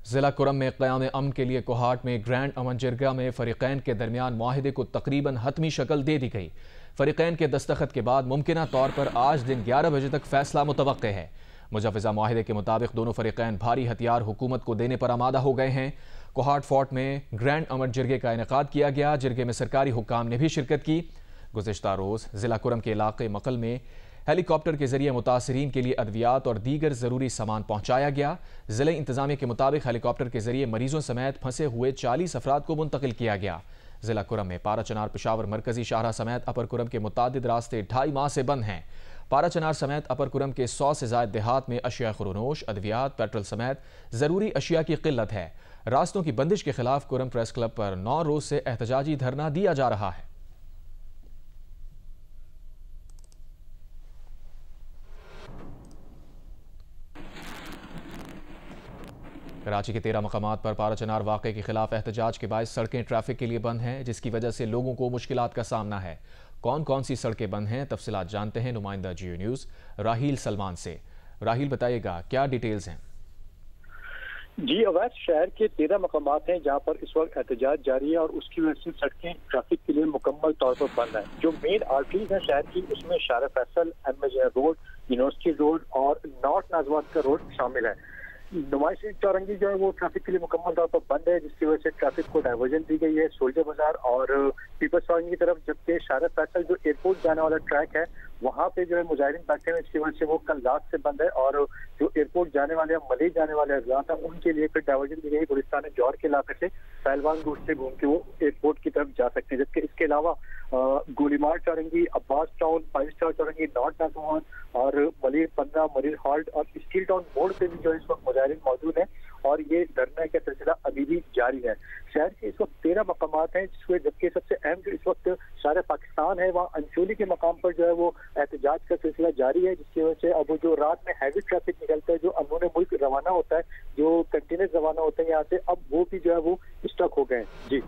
जिला कुरम में क़याम अमन के लिए कोहाट में ग्रैंड अमन जिरगा में फ़रीक़ैन के दरमियान मुआहिदे को तकरीबन हतमी शक्ल दे दी गई। फ़रीक़ैन के दस्तखत के बाद मुमकिना तौर पर आज दिन 11 बजे तक फैसला मुतवक्के है। मुजव्वज़ा मुआहिदे के मुताबिक दोनों फ़रीक़ैन भारी हथियार हुकूमत को देने पर आमादा हो गए हैं। कोहाट फोर्ट में ग्रैंड अमन जिरगे का इनेकाद किया गया। जिरगे में सरकारी हुक्काम ने भी शिरकत की। गुज़िश्ता रोज़ जिला कुरम के इलाके मकल में हेलीकॉप्टर के जरिए मुतासरीन के लिए अद्वियात और दीगर ज़रूरी सामान पहुंचाया गया। ज़िले इंतज़ामिया के मुताबिक हेलीकॉप्टर के जरिए मरीजों समेत फंसे हुए 40 अफराद को मुंतकिल किया गया। जिला कुरम में पारा चनार पेशावर मरकजी शाहरा समेत अपर कुरम के मुतादिद रास्ते 2.5 माह से बंद हैं। पारा चनार समेत अपर कुरम के 100 से ज़ायद देहात में अशिया खुरनोश, अद्वियात, पेट्रोल समेत ज़रूरी अशिया की किल्लत है। रास्तों की बंदिश के खिलाफ कुरम प्रेस क्लब पर 9 रोज़ से एहतजाजी धरना दिया जा रहा है। कराची के 13 मकामात पर पारा चनार वाक़े के खिलाफ एहतजाज के बायस सड़कें ट्रैफिक के लिए बंद हैं, जिसकी वजह से लोगों को मुश्किलात का सामना है। कौन कौन सी सड़कें बंद हैं, तफसीलात जानते हैं नुमाइंदा जियो न्यूज़ राहील सलमान से। राहील, बताइएगा क्या डिटेल्स हैं? जी अवैध शहर के 13 मकामात हैं जहाँ पर इस वक्त एहतजाज जारी है और उसकी वजह से सड़कें ट्रैफिक के लिए मुकम्मल तौर पर बंद है। जो मेन आर्टरीज है शहर की, उसमें शारा फैसल, एमएजे रोड, यूनिवर्सिटी रोड और नॉर्थ नाजवात का रोड शामिल है। नुमाइशी चौरंगी जो है वो ट्रैफिक के लिए मुकम्मल तौर पर बंद है, जिसकी वजह से ट्रैफिक को डाइवर्जन दी गई है सोल्जर बाजार और पीपल्स चौरंगी की तरफ। जबकि शारा फैसल जो एयरपोर्ट जाने वाला ट्रैक है वहाँ पे जो है मुजाहिरीन बैठे हैं, इसकी वजह से वो कल रात से बंद है और जो एयरपोर्ट जाने वाले मलिक जाने वाले हजरात हैं उनके लिए फिर डाइवर्जन दी गई। गुलिस्तान जौहर के इलाके से पहलवान रूट से घूम के वो एयरपोर्ट की तरफ जा सकते हैं। जबकि इसके अलावा गोलीमार चौरंगी, अब्बास टाउन, 5 स्टार चौरंगी, नॉर्थ नाजवान और मलिर 15, मलिर हॉल्ट और स्टील टाउन मोड़ पे भी जो इस वक्त मुजाहिरीन मौजूद है और ये धरना का सिलसिला अभी भी जारी है। शहर के इस वक्त 13 मकामात हैं, जिसमें जबकि सबसे अहम जो इस वक्त सारे पाकिस्तान है वहाँ अंचोली के मकाम पर जो है वो एहतजाज का सिलसिला जारी है, जिसकी वजह से अब जो रात में हैवी ट्रैफिक निकलता है, जो अंदरूनी मुल्क रवाना होता है, जो कंटेनर रवाना होते हैं यहाँ से, अब वो भी जो है वो स्टक हो गए हैं। जी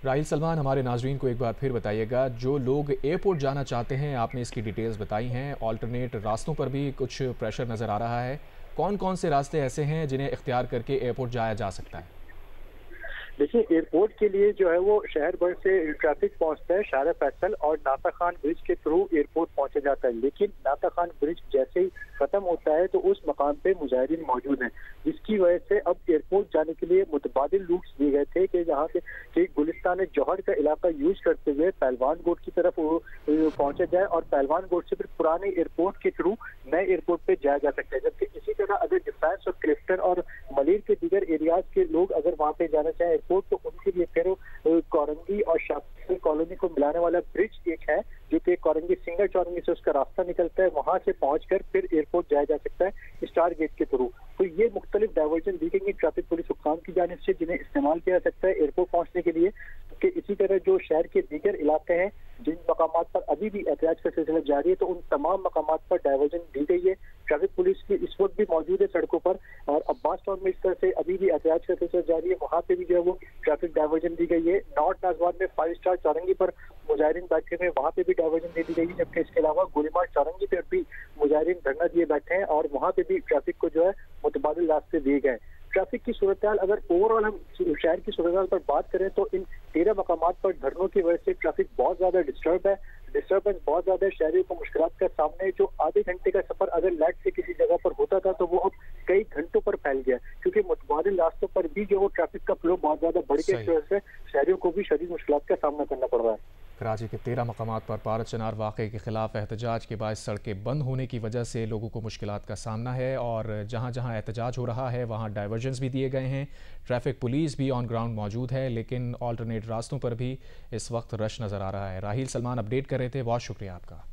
राहील सलमान, हमारे नाजरीन को एक बार फिर बताइएगा, जो लोग एयरपोर्ट जाना चाहते हैं, आपने इसकी डिटेल्स बताई हैं, ऑल्टरनेट रास्तों पर भी कुछ प्रेशर नज़र आ रहा है। कौन कौन से रास्ते ऐसे हैं जिन्हें इख्तियार करके एयरपोर्ट जाया जा सकता है? देखिए, एयरपोर्ट के लिए जो है वो शहर भर से ट्रैफिक पहुंचता है। शारा फैसल और नाता खान ब्रिज के थ्रू एयरपोर्ट पहुंचा जाता है, लेकिन नाता खान ब्रिज जैसे ही खत्म होता है तो उस मकाम पे मुजाहिरीन मौजूद हैं, जिसकी वजह से अब एयरपोर्ट जाने के लिए मुतबादिल रूट्स दिए गए थे कि जहाँ से कि गुलिस्तान जौहर का इलाका यूज करते हुए पहलवान गोट की तरफ पहुंचा जाए और पहलवान गोट से फिर पुराने एयरपोर्ट के थ्रू नए एयरपोर्ट पे जाया जा सकता है। जबकि इसी तरह अगर डिफेंस और क्लिफ्टन और मलिर के दीगर एरियाज के लोग अगर वहाँ पे जाना चाहें तो उनके लिए फिर कोरंगी और शाफी कॉलोनी को मिलाने वाला ब्रिज एक है, जो कि कोरंगी सिंगल चौरंगी से उसका रास्ता निकलता है, वहां से पहुंचकर फिर एयरपोर्ट जाया जा सकता है स्टार गेट के थ्रू। तो ये मुख्तलिफ डाइवर्जन दी गई ट्रैफिक पुलिस हुक्काम की जानिब से, जिन्हें इस्तेमाल किया जा सकता है एयरपोर्ट पहुंचने के लिए। कि इसी तरह जो शहर के दीगर इलाके हैं जिन मकामात पर अभी भी एहतजाज का सिलसिला जारी है, तो उन तमाम मकामात पर डाइवर्जन दी गई है। ट्रैफिक पुलिस की इस वक्त भी मौजूद है सड़कों पर और अब्बास टाउन में इस तरह से अभी भी एहतजाज का सिलसिला जारी है, वहाँ पे भी जो है वो ट्रैफिक डाइवर्जन दी गई है। नॉर्थ नाजवान में 5 स्टार चौरंगी पर मुजाहिरीन बैठे हुए, वहाँ पे भी डाइवर्जन दे दी गई है। जबकि इसके अलावा गोलीमार चौरंगी पर भी मुजाहिरीन धरना दिए बैठे हैं और वहाँ पे भी ट्रैफिक को जो है मुतबादिल रास्ते दिए गए। ट्रैफिक की सूरत हाल, अगर ओवरऑल हम शहर की सूरत हाल पर बात करें तो इन 13 मकामात पर धरनों की वजह से ट्रैफिक बहुत ज्यादा डिस्टर्बेंस बहुत ज्यादा है। शहरियों को मुश्किलात का सामने, जो आधे घंटे का सफर अगर लेट से किसी जगह पर होता था तो वो अब कई घंटों पर फैल गया, क्योंकि मुतबादिल रास्तों पर भी जो वो ट्रैफिक का फ्लो बहुत ज्यादा बढ़ गया, इस वजह से शहरियों को भी शदीद मुश्किलात का सामना करना पड़ रहा है। कराची के 13 मकामात पर पारा चनार वाक़े के खिलाफ एहतजाज के बाद सड़कें बंद होने की वजह से लोगों को मुश्किलात का सामना है और जहां जहां एहतजाज हो रहा है वहां डाइवर्जन्स भी दिए गए हैं। ट्रैफिक पुलिस भी ऑन ग्राउंड मौजूद है, लेकिन ऑल्टरनेट रास्तों पर भी इस वक्त रश नज़र आ रहा है। राहील सलमान अपडेट कर रहे थे, बहुत शुक्रिया आपका।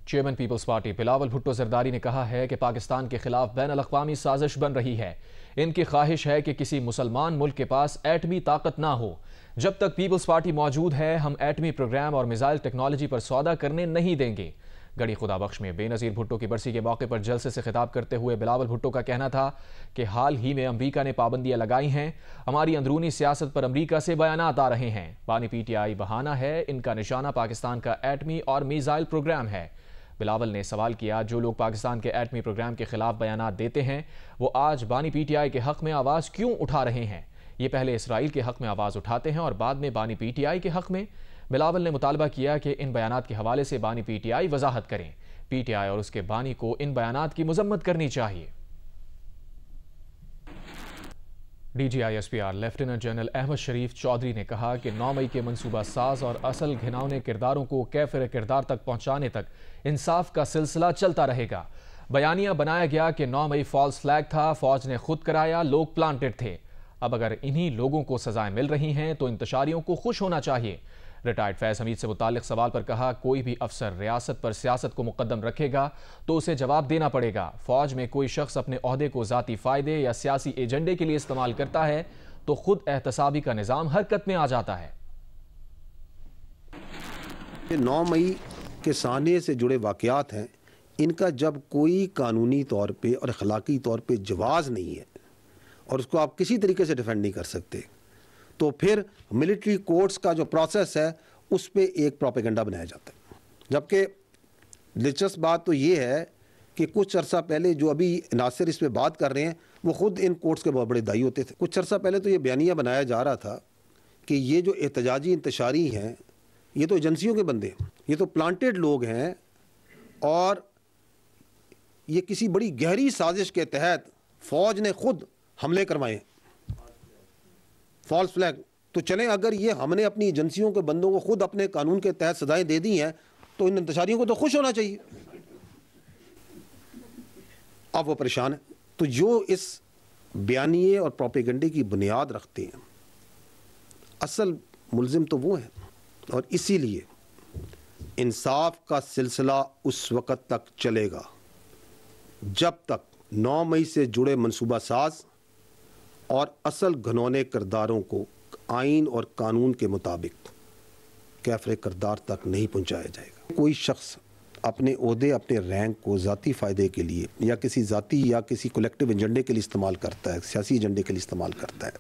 Chairman People's party Bilawal Bhutto Zardari ने कहा है कि पाकिस्तान के खिलाफ बैन अल-अक़वामी साजिश बन रही है। इनकी ख्वाहिश है कि किसी मुसलमान मुल्क के पास एटमी ताकत ना हो। जब तक पीपल्स पार्टी मौजूद है हम एटमी प्रोग्राम और मिसाइल टेक्नोलॉजी पर सौदा करने नहीं देंगे। गढ़ी खुदाबख्श में बेनज़ीर भुट्टो की बरसी के मौके पर जलसे से खिताब करते हुए बिलावल भुट्टो का कहना था कि हाल ही में अमरीका ने पाबंदियां लगाई हैं, हमारी अंदरूनी सियासत पर अमरीका से बयानात आ रहे हैं। बानी पीटीआई बहाना है, इनका निशाना पाकिस्तान का एटमी और मिसाइल प्रोग्राम है। बिलावल ने सवाल किया, जो लोग पाकिस्तान के एटमी प्रोग्राम के खिलाफ बयानात देते हैं वो आज बानी पीटीआई के हक में आवाज़ क्यों उठा रहे हैं? ये पहले इसराइल के हक में आवाज़ उठाते हैं और बाद में बानी पीटीआई के हक में। बिलावल ने मुतालबा किया कि इन बयानात के हवाले से बानी पीटीआई वजाहत करें। पीटीआई और उसके बानी को इन बयानात की मजम्मत करनी चाहिए। DGISPR lieutenant general Ahmed Sharif Chaudhry ने कहा कि 9 मई के मनसूबा साज और असल घिनौने किरदारों को कैफिर किरदार तक पहुंचाने तक इंसाफ का सिलसिला चलता रहेगा। बयानिया बनाया गया कि 9 मई फॉल्स फ्लैग था, फौज ने खुद कराया, लोग प्लांटेड थे। अब अगर इन्हीं लोगों को सजाएं मिल रही हैं तो इंतशारियों को खुश होना चाहिए। रिटायर्ड फैज हमीद से मुतालिक सवाल पर कहा, कोई भी अफसर रियासत पर सियासत को मुकद्दम रखेगा तो उसे जवाब देना पड़ेगा। फौज में कोई शख्स अपने ओहदे को ज़ाती फ़ायदे या सियासी एजेंडे के लिए इस्तेमाल करता है तो खुद एहतसाबी का निज़ाम हरकत में आ जाता है। 9 मई के साने से जुड़े वाक़यात हैं, इनका जब कोई कानूनी तौर पे और अखलाकी तौर पे जवाज़ नहीं है और उसको आप किसी तरीके से डिफेंड नहीं कर सकते, तो फिर मिलिट्री कोर्ट्स का जो प्रोसेस है उस पे एक प्रोपेगेंडा बनाया जाता है। जबकि दिलचस्प बात तो ये है कि कुछ अर्सा पहले जो अभी नासिर इस पे बात कर रहे हैं वो खुद इन कोर्ट्स के बहुत बड़े दाई होते थे। कुछ अर्सा पहले तो ये बयानिया बनाया जा रहा था कि ये जो एहतजाजी इंतशारी हैं ये तो एजेंसियों के बंदे हैं, ये तो प्लांटेड लोग हैं और ये किसी बड़ी गहरी साजिश के तहत फौज ने खुद हमले करवाए हैं। फॉल्स फ्लैग तो चलें, अगर ये हमने अपनी एजेंसियों के बंदों को खुद अपने कानून के तहत सजाएं दे दी हैं तो इन इंतशारियों को तो खुश होना चाहिए। अब वो परेशान है। तो जो इस बयानिए और प्रोपेगेंडे की बुनियाद रखते हैं असल मुल्जिम तो वो हैं, और इसीलिए इंसाफ का सिलसिला उस वक़्त तक चलेगा जब तक 9 मई से जुड़े मनसूबा साज और असल घनौने किरदारों को आइन और कानून के मुताबिक कैफरे किरदार तक नहीं पहुंचाया जाएगा। कोई शख्स अपने ओहदे, अपने रैंक को ज़ाती फ़ायदे के लिए या किसी ज़ाती या किसी कलेक्टिव एजेंडे के लिए इस्तेमाल करता है, सियासी एजेंडे के लिए इस्तेमाल करता है,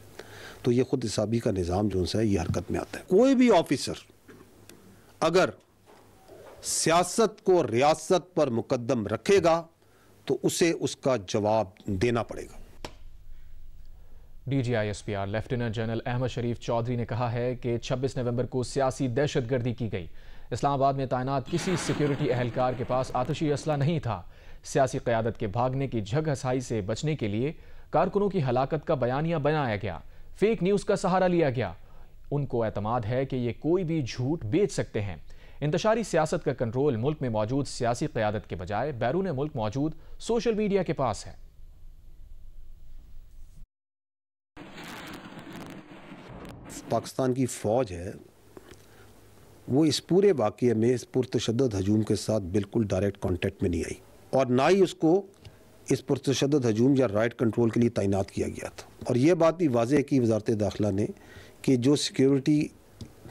तो ये खुद हिसाबी का निज़ाम जो है ये हरकत में आता है। कोई भी ऑफिसर अगर सियासत को रियासत पर मुकद्दम रखेगा तो उसे उसका जवाब देना पड़ेगा। DGISPR lieutenant general Ahmed Sharif Chaudhry ने कहा है कि 26 नवंबर को सियासी दहशतगर्दी की गई। इस्लामाबाद में तैनात किसी सिक्योरिटी अहलकार के पास आतिशी असला नहीं था। सियासी क़यादत के भागने की झगहसाई से बचने के लिए कारकुनों की हलाकत का बयानिया बनाया गया, फेक न्यूज़ का सहारा लिया गया। उनको एतमाद है कि ये कोई भी झूठ बेच सकते हैं। इंतशारी सियासत का कंट्रोल मुल्क में मौजूद सियासी क़यादत के बजाय बैरून मुल्क मौजूद सोशल मीडिया के पास है। पाकिस्तान की फ़ौज है वो इस पूरे वाक़ये में इस पुरतशद्दद हजूम के साथ बिल्कुल डायरेक्ट कांटेक्ट में नहीं आई और ना ही उसको इस पुरतशद्दद हजूम या राइट कंट्रोल के लिए तैनात किया गया था। और ये बात भी वाज़ेह की वज़ारत दाखिला ने कि जो सिक्योरिटी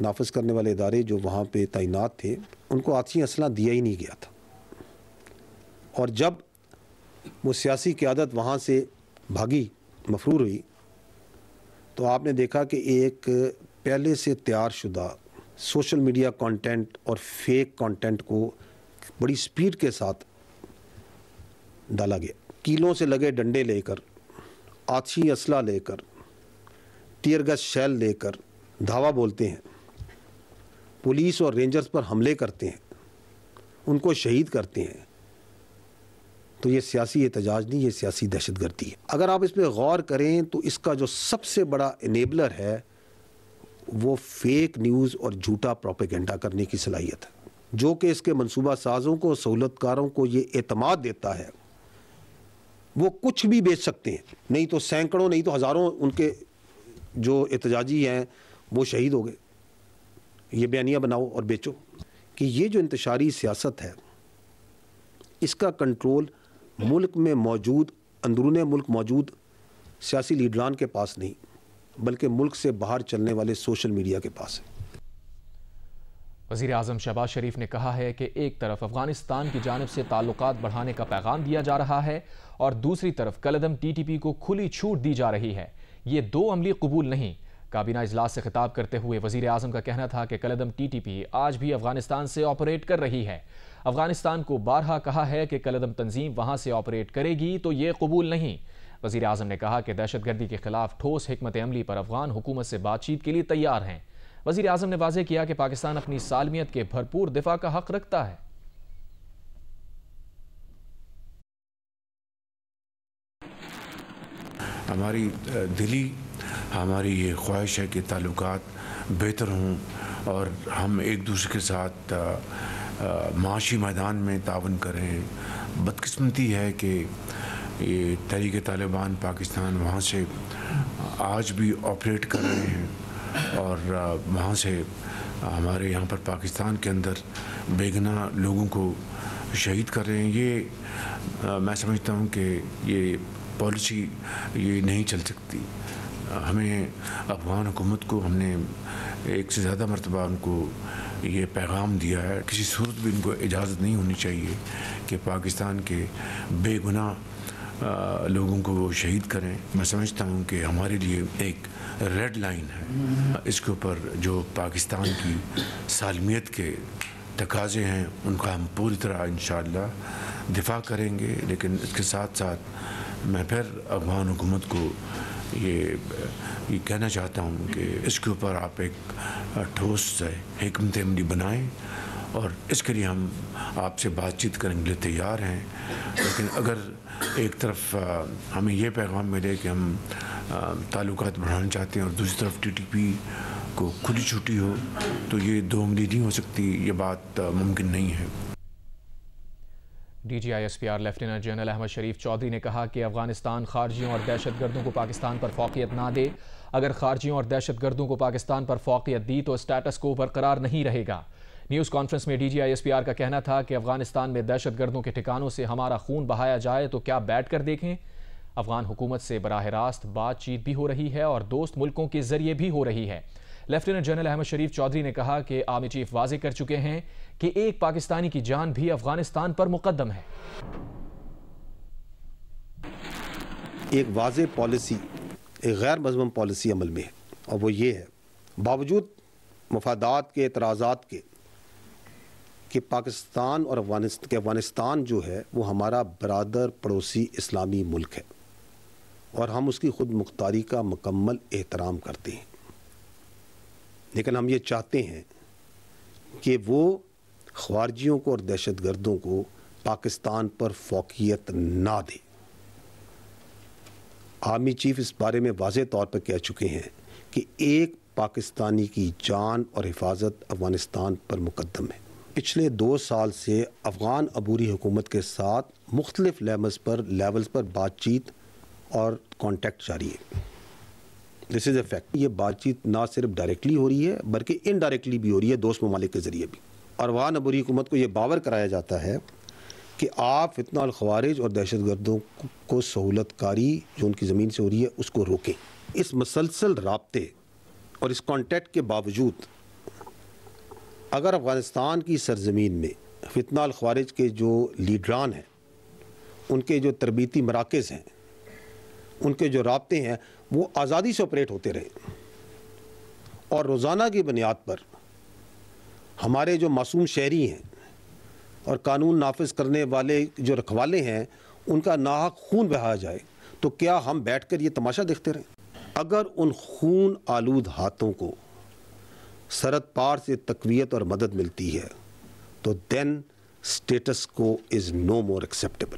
नाफिज करने वाले इदारे जो वहाँ पे तैनात थे उनको आतिशी असला दिया ही नहीं गया था। और जब वो सियासी क़यादत वहाँ से भागी, मफरूर हुई, तो आपने देखा कि एक पहले से तैयार शुदा सोशल मीडिया कंटेंट और फेक कंटेंट को बड़ी स्पीड के साथ डाला गया। कीलों से लगे डंडे लेकर, आतिशी असला लेकर, टीयर गैस शेल लेकर धावा बोलते हैं, पुलिस और रेंजर्स पर हमले करते हैं, उनको शहीद करते हैं। तो ये सियासी एहतजाज नहीं, ये सियासी दहशतगर्दी है। अगर आप इस पर गौर करें तो इसका जो सबसे बड़ा इनेबलर है वो फेक न्यूज़ और झूठा प्रोपेगेंडा करने की सलाहियत है, जो कि इसके मनसूबा साजों को, सहूलतकारों को ये एतमाद देता है वो कुछ भी बेच सकते हैं। नहीं तो सैकड़ों, नहीं तो हज़ारों उनके जो एहतजाजी हैं वो शहीद हो गए। ये बयानिया बनाओ और बेचो। कि ये जो इंतशारी सियासत है इसका कंट्रोल मुल्क में मौजूद, अंदरूने मुल्क मौजूद सियासी लीडरान के पास नहीं, बल्कि मुल्क से बाहर चलने वाले सोशल मीडिया के पास है। वज़ीर आज़म शहबाज शरीफ ने कहा है कि एक तरफ अफगानिस्तान की जानिब से ताल्लुकात बढ़ाने का पैगाम दिया जा रहा है और दूसरी तरफ कलअदम TTP को खुली छूट दी जा रही है। ये दो अमली कबूल नहीं। काबीना इजलास से खिताब करते हुए वज़ीर आज़म का कहना था कि कलअदम TTP आज भी अफगानिस्तान से ऑपरेट कर रही है। अफगानिस्तान को बारहा कहा है कि कलअदम तंजीम वहाँ से ऑपरेट करेगी तो ये कबूल नहीं। वज़ीर आज़म ने कहा कि दहशतगर्दी के खिलाफ ठोस हिकमत अमली पर अफगान हुकूमत से बातचीत के लिए तैयार हैं। वज़ीर आज़म ने वाज़ेह किया कि पाकिस्तान अपनी सालमियत के भरपूर दिफा का हक रखता है। हमारी दिली हमारी ये ख्वाहिश है कि ताल्लुकात बेहतर हों और हम एक दूसरे के साथ माशी मैदान में तावन करें। बदकिस्मती है कि ये तहरीक तालिबान पाकिस्तान वहाँ से आज भी ऑपरेट कर रहे हैं और वहाँ से हमारे यहाँ पर पाकिस्तान के अंदर बेगुनाह लोगों को शहीद कर रहे हैं। ये मैं समझता हूँ कि ये पॉलिसी ये नहीं चल सकती। हमें अफगान हुकूमत को हमने एक से ज़्यादा मरतबा उनको ये पैगाम दिया है, किसी सूरत भी इनको इजाज़त नहीं होनी चाहिए कि पाकिस्तान के बेगुनाह लोगों को वो शहीद करें। मैं समझता हूँ कि हमारे लिए एक रेड लाइन है। इसके ऊपर जो पाकिस्तान की सालमियत के तकाज़े हैं उनका हम पूरी तरह इंशाअल्लाह दिफा करेंगे। लेकिन इसके साथ साथ मैं फिर अफगान हुकूमत को ये कहना चाहता हूँ कि इसके ऊपर आप एक ठोस हिकमत अमली बनाएं और इसके लिए हम आपसे बातचीत करने के लिए तैयार हैं। लेकिन अगर एक तरफ हमें ये पैगाम मिले कि हम ताल्लुकात बढ़ाना चाहते हैं और दूसरी तरफ TTP को खुली छुट्टी हो, तो ये दो अमली नहीं हो सकती, ये बात मुमकिन नहीं है। DGISPR lieutenant general Ahmed Sharif Chaudhry ने कहा कि अफगानिस्तान खारजियों और दहशतगर्दों को पाकिस्तान पर फौकियत ना दे। अगर खारजियों और दहशतगर्दों को पाकिस्तान पर फौकियत दी तो स्टेटस को बरकरार नहीं रहेगा। न्यूज़ कॉन्फ्रेंस में DGISPR का कहना था कि अफगानिस्तान में दहशतगर्दों के ठिकानों से हमारा खून बहाया जाए तो क्या बैठ कर देखें। अफगान हुकूमत से बराह रास्त बातचीत भी हो रही है और दोस्त मुल्कों के जरिए भी हो रही है। लेफ्टिनेंट जनरल अहमद शरीफ चौधरी ने कहा कि आर्मी चीफ वाज़ेह कर चुके हैं कि एक पाकिस्तानी की जान भी अफगानिस्तान पर मुकद्दम है। एक वाज़ेह पॉलिसी, एक गैर मज़मूम पॉलिसी अमल में है और वो ये है, बावजूद मफादात के, एतराज़ात के, कि पाकिस्तान और अफगानिस्तान जो है वो हमारा बरादर पड़ोसी इस्लामी मुल्क है और हम उसकी खुद मुख्तारी का मुकम्मल एहतराम करते हैं। लेकिन हम ये चाहते हैं कि वो ख़वारजियों को और दहशतगर्दों को पाकिस्तान पर फौकियत ना दे। आर्मी चीफ इस बारे में वाज़ेह तौर पर कह चुके हैं कि एक पाकिस्तानी की जान और हिफाजत अफगानिस्तान पर मुकद्दम है। पिछले 2 साल से अफ़गान अबूरी हुकूमत के साथ मुख्तलिफ लेवल्स पर बातचीत और कॉन्टेक्ट जारी है। This is a fact. ये बातचीत ना सिर्फ डायरेक्टली हो रही है बल्कि इनडायरेक्टली भी हो रही है, दोस्त ममालिक के ज़रिए भी। और अफ़गान अबूरी हुकूमत को ये बावर कराया जाता है कि आप फितना और ख़वारिज और दहशतगर्दों को सहूलतकारी जो उनकी ज़मीन से हो रही है उसको रोकें। इस मसलसल राब्ते और इस कॉन्टेक्ट के बावजूद अगर अफ़गानिस्तान की सरज़मीन में फितना और ख़वारिज के जो लीडरान हैं, उनके जो तरबीती मराकज़ हैं, उनके जो राब्ते हैं, वो आज़ादी से ऑपरेट होते रहे और रोज़ाना की बुनियाद पर हमारे जो मासूम शहरी हैं और कानून नाफिज करने वाले जो रखवाले हैं उनका नाहक खून बहाया जाए, तो क्या हम बैठकर ये तमाशा देखते रहें? अगर उन खून आलूद हाथों को सरहद पार से तक़वियत और मदद मिलती है तो then status quo is no more acceptable.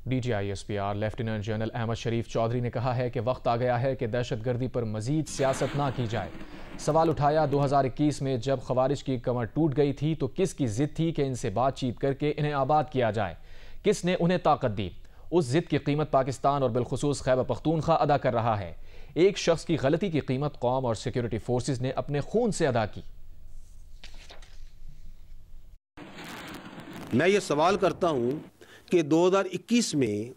DGISPR lieutenant general Ahmed Sharif Chaudhry ने कहा है कि वक्त आ गया है कि दहशतगर्दी पर मजीद सियासत ना की जाए। सवाल उठाया 2021 में जब ख़वारिज की कमर टूट गई थी तो किसकी जिद थी कि इनसे बातचीत करके इन्हें आबाद किया जाए? किसने उन्हें ताकत दी? उस जिद की कीमत पाकिस्तान और बिलखुसूस खैबर पख्तूनख्वा अदा कर रहा है। एक शख्स की गलती की कीमत कौम और सिक्योरिटी फोर्सेस ने अपने खून से अदा की। मैं ये सवाल करता हूं कि 2021 में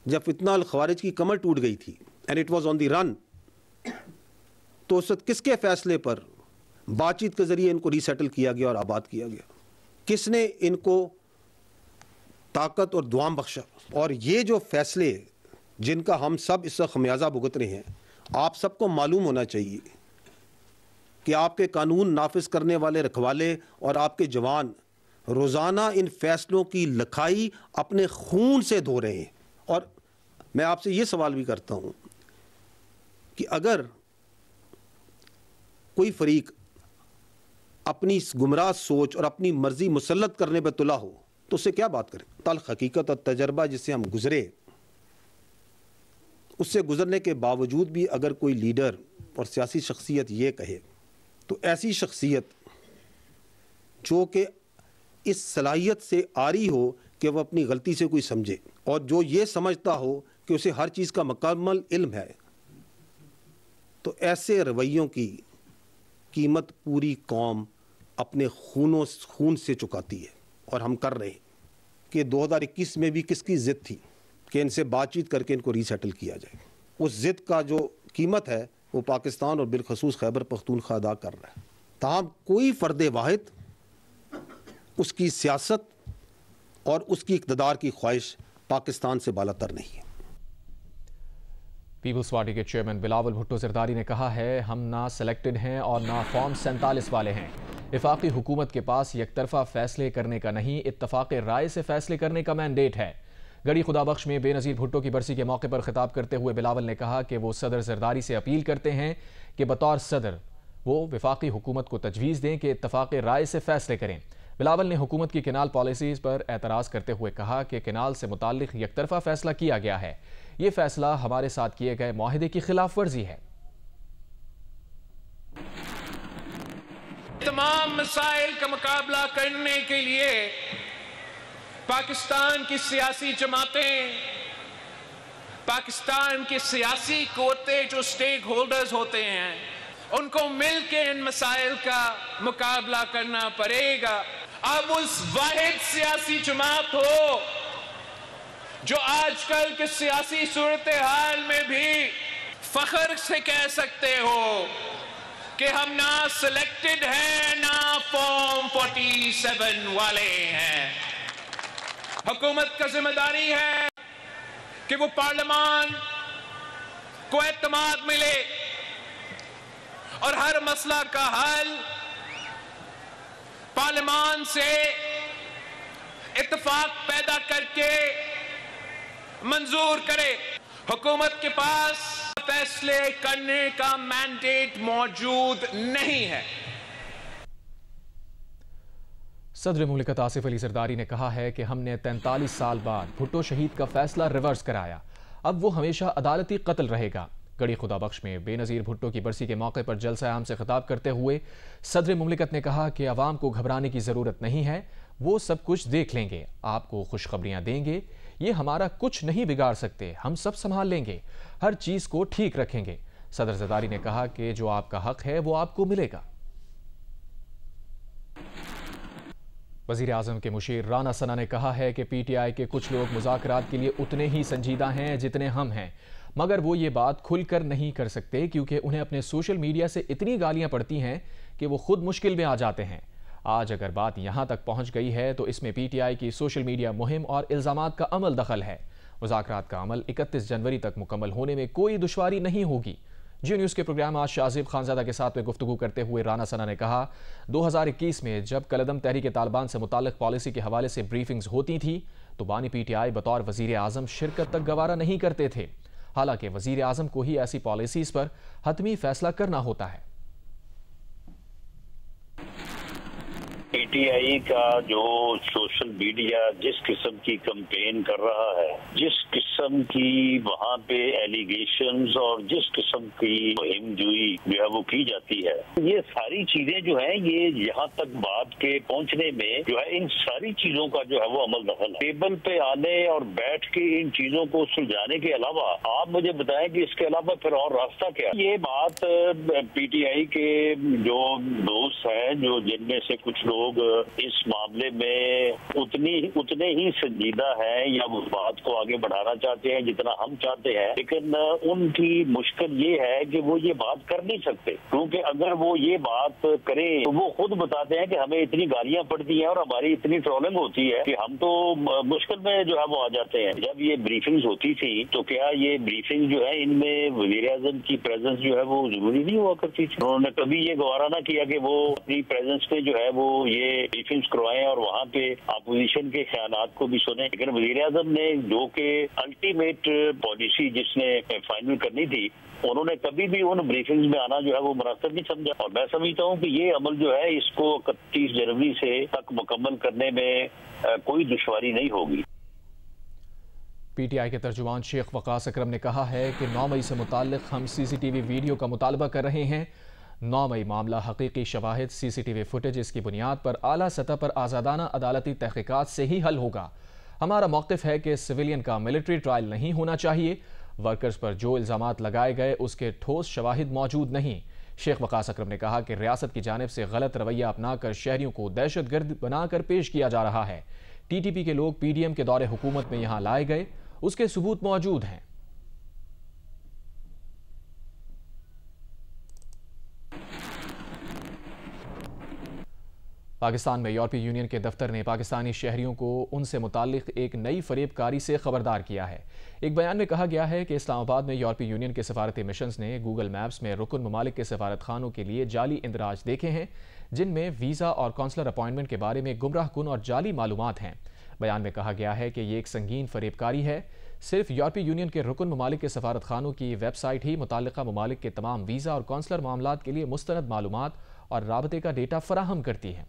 जब फितना अल ख़वारिज की कमर टूट गई थी and it was on the run, तो उस वक्त किसके फैसले पर बातचीत के ज़रिए इनको रीसेटल किया गया और आबाद किया गया। किसने इनको ताकत और दुआम बख्शा? और ये जो फैसले जिनका हम सब इस वक्त खमियाजा भुगत रहे हैं, आप सबको मालूम होना चाहिए कि आपके कानून नाफिज करने वाले रखवाले और आपके जवान रोज़ाना इन फैसलों की लिखाई अपने खून से धो रहे हैं। और मैं आपसे ये सवाल भी करता हूँ कि अगर कोई फरीक अपनी गुमराह सोच और अपनी मर्जी मुसल्लत करने पर तुला हो तो उससे क्या बात करें? तल्ख हकीकत और तजर्बा जिससे हम गुजरे, उससे गुजरने के बावजूद भी अगर कोई लीडर और सियासी शख्सियत ये कहे, तो ऐसी शख्सियत जो कि इस सलाहियत से आरी हो कि वह अपनी गलती से कोई समझे और जो ये समझता हो कि उसे हर चीज़ का मुकम्मल इल्म है, तो ऐसे रवैयों की कीमत पूरी कौम अपने खून से चुकाती है। और हम कर रहे हैं कि 2021 में भी किसकी ज़िद थी कि इनसे बातचीत करके इनको रीसेटल किया जाए। उस ज़िद का जो कीमत है वो पाकिस्तान और बिलखसूस खैबर पख्तूनख्वा अदा कर रहा है। ताहम कोई फ़र्द वाहिद उसकी सियासत और उसकी इक़्तिदार की ख्वाहिश पाकिस्तान से बालातर नहीं है। पीपल्स पार्टी के चेयरमैन बिलावल भुट्टो ज़रदारी ने कहा है, हम ना सिलेक्टेड हैं और ना फॉर्म 47 वाले हैं। इफाकी हुकूमत के पास यकतरफा फैसले करने का नहीं, इत्तफाक राय से फैसले करने का मैंडेट है। गढ़ी खुदाबख्श में बेनज़ीर भुट्टो की बरसी के मौके पर खिताब करते हुए बिलावल ने कहा कि वो सदर ज़रदारी से अपील करते हैं कि बतौर सदर वो वफाकी हुकूमत को तजवीज़ दें कि इत्तफाक राय से फैसले करें। बिलावल ने हुकूमत की केनाल पॉलिसीज़ पर एतराज़ करते हुए कहा कि केनाल से मुताल्लिक़ यकतरफा फैसला किया गया है। ये फैसला हमारे साथ किए गए मुआहदे की खिलाफ वर्जी है। तमाम मसाइल का मुकाबला करने के लिए पाकिस्तान की सियासी जमातें, पाकिस्तान के सियासी क़ुव्वतें जो स्टेक होल्डर्स होते हैं, उनको मिलकर इन मसाइल का मुकाबला करना पड़ेगा। अब उस वाहिद सियासी जमात हो जो आजकल के सियासी सूरत हाल में भी फख्र से कह सकते हो कि हम ना सिलेक्टेड हैं ना फॉर्म 47 वाले हैं। हुकूमत का जिम्मेदारी है कि वो पार्लियामान को एतमाद मिले और हर मसला का हल पार्लियामान से इत्तेफाक पैदा करके मंजूर करे। हुकूमत के पास फैसले करने का मैंडेट मौजूद नहीं है। सदर मुमलिकत आसिफ अली ज़रदारी ने कहा है कि हमने 43 साल बाद भुट्टो शहीद का फैसला रिवर्स कराया, अब वो हमेशा अदालती कत्ल रहेगा। गढ़ी खुदाबख्श में बेनज़ीर भुट्टो की बरसी के मौके पर जलसा आम से खिताब करते हुए सदर मुमलिकत ने कहा कि अवाम को घबराने की ज़रूरत नहीं है, वो सब कुछ देख लेंगे, आपको खुशखबरियाँ देंगे, ये हमारा कुछ नहीं बिगाड़ सकते, हम सब संभाल लेंगे, हर चीज़ को ठीक रखेंगे। सदर ज़रदारी ने कहा कि जो आपका हक है वो आपको मिलेगा। वज़ीर आज़म के मुशीर राना सना ने कहा है कि PTI के कुछ लोग मुज़ाकरात के लिए उतने ही संजीदा हैं जितने हम हैं, मगर वो ये बात खुलकर नहीं कर सकते क्योंकि उन्हें अपने सोशल मीडिया से इतनी गालियां पड़ती हैं कि वो खुद मुश्किल में आ जाते हैं। आज अगर बात यहाँ तक पहुँच गई है तो इसमें PTI की सोशल मीडिया मुहिम और इल्ज़ामात का अमल दखल है। मुज़ाकरात का अमल 31 जनवरी तक मुकम्मल होने में कोई दुश्वारी नहीं होगी। जियो न्यूज़ के प्रोग्राम आज शाहज़ेब खानज़ादा के साथ में गुफ्तगू करते हुए राना सना ने कहा, 2021 में जब कलदम तहरीक तालिबान से मुताल्लिक़ पॉलिसी के हवाले से ब्रीफिंग्स होती थी तो बानी PTI बतौर वज़ीर आज़म शिरकत तक गवारा नहीं करते थे। हालांकि वज़ीर आज़म को ही ऐसी पॉलिसीज़ पर हतमी फैसला करना होता है। PTI का जो सोशल मीडिया जिस किस्म की कंपेन कर रहा है, जिस किस्म की वहाँ पे एलिगेशंस और जिस किस्म की मुहिमजोई जो है वो की जाती है, ये सारी चीजें जो है ये यहाँ तक बात के पहुँचने में जो है इन सारी चीजों का जो है वो अमल दखल है। टेबल पे आने और बैठ के इन चीजों को सुलझाने के अलावा आप मुझे बताएं कि इसके अलावा फिर और रास्ता क्या? ये बात PTI के जो दोस्त हैं, जो जिनमें से कुछ लोग इस मामले में उतने ही संजीदा हैं या उस बात को आगे बढ़ाना चाहते हैं जितना हम चाहते हैं, लेकिन उनकी मुश्किल ये है कि वो ये बात कर नहीं सकते, क्योंकि अगर वो ये बात करें तो वो खुद बताते हैं कि हमें इतनी गालियां पड़ती हैं और हमारी इतनी ट्रोलिंग होती है कि हम तो मुश्किल में जो है वो आ जाते हैं। जब ये ब्रीफिंग्स होती थी तो क्या ये ब्रीफिंग जो है इनमें वज़ीर-ए-आज़म की प्रेजेंस जो है वो जरूरी नहीं हुआ करती थी? उन्होंने कभी ये गवारा ना किया कि वो अपनी प्रेजेंस पे जो है वो ये ब्रीफिंग्स करवाएं और वहाँ पे अपोजिशन के ख्यालात को भी सुने। लेकिन वज़ीर-ए-आज़म ने जो कि अल्टीमेट पॉलिसी जिसने फाइनल करनी थी, उन्होंने कभी भी उन ब्रीफिंग्स में आना जो है वो मुनासिब नहीं समझा। और मैं समझता हूँ कि ये अमल जो है इसको 31 जनवरी से तक मुकम्मल करने में कोई दुश्वारी नहीं होगी। पीटीआई के तर्जुमान शेख वकास अकरम ने कहा है कि 9 मई से मुताल्लिक हम सीसीटीवी वीडियो का मुतालबा कर रहे हैं। 9 मई मामला हकीकी शवाहिद सीसीटीवी फुटेज की बुनियाद पर आला सतह पर आज़ादाना अदालती तहकीकात से ही हल होगा। हमारा मौक़िफ़ है कि सिविलियन का मिलिट्री ट्रायल नहीं होना चाहिए। वर्कर्स पर जो इल्ज़ामात लगाए गए उसके ठोस शवाहिद मौजूद नहीं। शेख वकास अकरम ने कहा कि रियासत की जानिब से गलत रवैया अपनाकर शहरियों को दहशतगर्द बनाकर पेश किया जा रहा है। टीटीपी के लोग पीडीएम के दौरे हुकूमत में यहाँ लाए गए, उसके सबूत मौजूद हैं। पाकिस्तान में यूरोपीय यूनियन के दफ्तर ने पाकिस्तानी शहरियों को उनसे मुताल्लिक एक नई फरेबकारी से खबरदार किया है। एक बयान में कहा गया है कि इस्लामाबाद में यूरोपीय यूनियन के सफारती मिशंस ने गूगल मैप्स में रुकन ममालिक के सफारत खानों के लिए जाली इंदराज देखे हैं, जिनमें वीज़ा और कौंसलर अपॉइंटमेंट के बारे में गुमराहकुन और जाली मालूमात हैं। बयान में कहा गया है कि ये एक संगीन फरेबकारी है। सिर्फ यूरोपीय यूनियन के रुकन ममालिक के सफारत खानों की वेबसाइट ही मुताल्लिका ममालिक के तमाम वीज़ा और कौंसलर मामलात के लिए मुस्तनद मालूमात और राबते का डेटा फराहम करती है।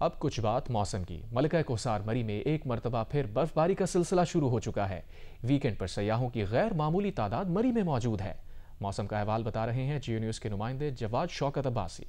अब कुछ बात मौसम की। मलिका कोसार मरी में एक मरतबा फिर बर्फबारी का सिलसिला शुरू हो चुका है। वीकेंड पर सयाहों की गैर मामूली तादाद मरी में मौजूद है। मौसम का अहवाल बता रहे हैं जियो न्यूज़ के नुमाइंदे जवाद शौकत अब्बासी।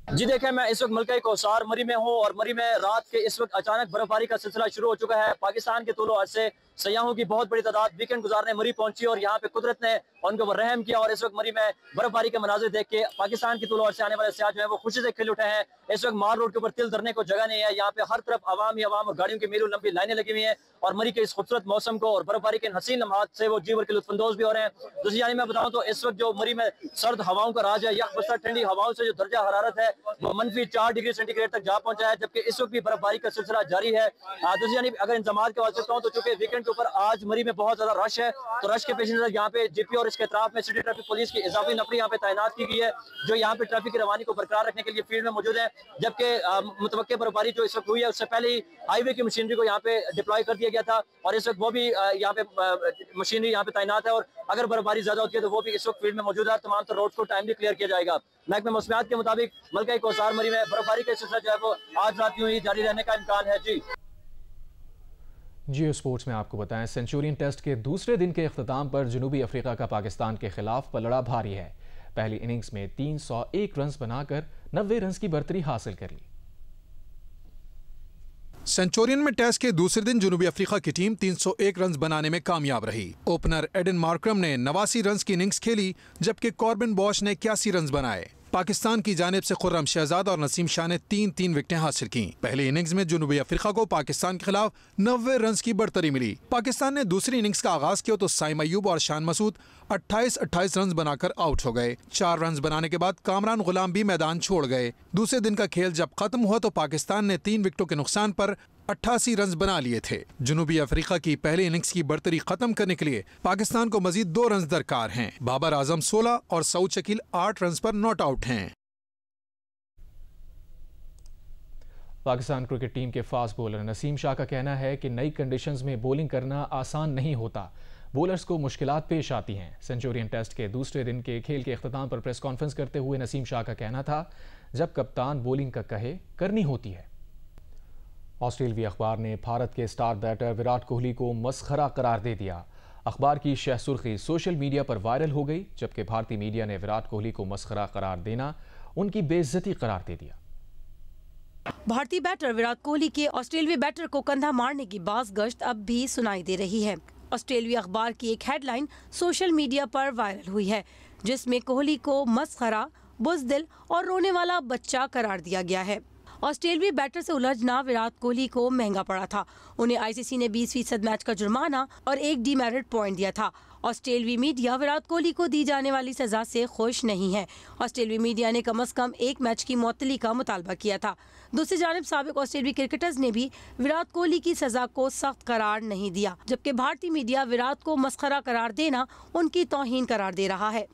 जी देखें, मैं इस वक्त मलिका कोसार मरी में हूँ और मरी में रात के इस वक्त अचानक बर्फबारी का सिलसिला शुरू हो चुका है। पाकिस्तान के तूलो अर्ज़ से सयाहों की बहुत बड़ी तादाद वीकेंड गुजारने मरी पहुंची और यहाँ पे कुदरत ने उनके ऊपर रहम किया और इस वक्त मरी में बर्फबारी के मनाजिर देख के पाकिस्तान के तूलो अर्ज़ से आने वाले सयाह जो है वो खुशी से खिल उठे हैं। इस वक्त मार रोड के ऊपर तिल धरने को जगह नहीं है। यहाँ पे हर तरफ आवाम ही आवाम और गाड़ियों की मीलों लंबी लाइनें लगी हुई हैं और मरी के इस खूबसूरत मौसम को और बर्फबारी के हसीन लम्हात से वो जी भर के लुत्फानंदोज़ भी हो रहे हैं। दूसरी जानिब मैं बताऊँ तो इस वक्त जो मरी में सर्द हवाओं का राज है, यख बस्तर ठंडी हवाओं से जो दर्जा हरारत है वो -4 डिग्री सेंटीग्रेड तक जा पहुंचा है, जबकि इस वक्त भी बर्फबारी का सिलसिला जारी है। दूसरी जानिब अगर इंतजाम के हवाले से कहूँ तो चूंकि वीकेंड के ऊपर आज मरी में बहुत ज्यादा रश है, तो रश के पेश नजर यहाँ पे जीपी और इसके अतराफ में सिटी ट्रैफिक पुलिस की इजाफी नफरी यहाँ पे तैनात की गई है, जो यहाँ पे ट्रैफिक की रवानी को बरकरार रखने के लिए फील्ड में मौजूद है। जबकि मुतवक्के बर्फबारी जो इस वक्त हुई है उससे पहले ही हाईवे की मशीनरी को यहाँ पे डिप्लॉय कर दिया गया था और इस वक्त वो भी यहाँ पे मशीनरी यहाँ पे तैनात है और अगर बर्फबारी ज्यादा होती है तो वो भी इस वक्त फील्ड में मौजूद है। तमाम रोड को टाइमली क्लियर किया जाएगा। महकमे मौसमियात के मुताबिक मलिका कोसार मरी में बर्फबारी का सिलसिला जो है वो आज रात यूं ही जारी रहने का इम्कान है। जी जियो स्पोर्ट्स में आपको बताएं, सेंचुरियन टेस्ट के दूसरे दिन के इख्तिताम पर जनूबी अफ्रीका का पाकिस्तान के खिलाफ पलड़ा भारी है। पहली इनिंग्स में 301 रन बनाकर 90 रन की बर्तरी हासिल कर ली। सेंचुरियन में टेस्ट के दूसरे दिन जनूबी अफ्रीका की टीम 301 रन बनाने में कामयाब रही। ओपनर एडन मार्करम ने 89 रन की इनिंग्स खेली, जबकि कॉर्बिन बॉश ने 81 रन बनाए। पाकिस्तान की जानिब से खुर्रम शहजाद और नसीम शाह ने 3-3 विकेटें हासिल की। पहली इनिंग्स में जनूबी अफ्रीका को पाकिस्तान के खिलाफ 90 रन की बढ़तरी मिली। पाकिस्तान ने दूसरी इनिंग्स का आगाज किया तो साइम अयूब और शान मसूद 28-28 रन बनाकर आउट हो गए। 4 रन बनाने के बाद कामरान गुलाम भी मैदान छोड़ गए। दूसरे दिन का खेल जब खत्म हुआ तो पाकिस्तान ने 3 विकेटों के नुकसान पर 88 रन बना लिए थे। जनूबी अफ्रीका की पहली इनिंग्स की बढ़तरी खत्म करने के लिए पाकिस्तान को मजीद 2 रन दरकार हैं। बाबर आजम 16 और सऊद शकील 8 रन पर नॉट आउट हैं। पाकिस्तान क्रिकेट टीम के फास्ट बॉलर नसीम शाह का कहना है कि नई कंडीशंस में बॉलिंग करना आसान नहीं होता, बॉलर्स को मुश्किलात पेश आती हैं। सेंचुरियन टेस्ट के दूसरे दिन के खेल के अख्ताम पर प्रेस कॉन्फ्रेंस करते हुए नसीम शाह का कहना था, जब कप्तान बॉलिंग का कहे करनी होती है। ऑस्ट्रेलियाई अखबार ने भारत के स्टार बैटर विराट कोहली को मसखरा करार दे दिया। अखबार की शह सुर्खी सोशल मीडिया पर वायरल हो गई, जबकि भारतीय मीडिया ने विराट कोहली को मसखरा करार देना उनकी बेइज्जती करार दे दिया। भारतीय बैटर विराट कोहली के ऑस्ट्रेलियाई बैटर को कंधा मारने की बाज़ गश्त अब भी सुनाई दे रही है। ऑस्ट्रेलियाई अखबार की एक हेडलाइन सोशल मीडिया पर वायरल हुई है, जिसमें कोहली को मस्खरा, बुज़दिल और रोने वाला बच्चा करार दिया गया है। ऑस्ट्रेलियाई बैटर से उलझना विराट कोहली को महंगा पड़ा था। उन्हें आईसीसी ने 20% मैच का जुर्माना और 1 डीमेरिट पॉइंट दिया था। ऑस्ट्रेलियाई मीडिया विराट कोहली को दी जाने वाली सजा से खुश नहीं है। ऑस्ट्रेलियाई मीडिया ने कम से कम 1 मैच की मुअत्तली का मुतालबा किया था। दूसरी जानिब साबिक ऑस्ट्रेलियाई क्रिकेटर्स ने भी विराट कोहली की सजा को सख्त करार नहीं दिया, जबकि भारतीय मीडिया विराट को मस्खरा करार देना उनकी तौहीन करार दे रहा है।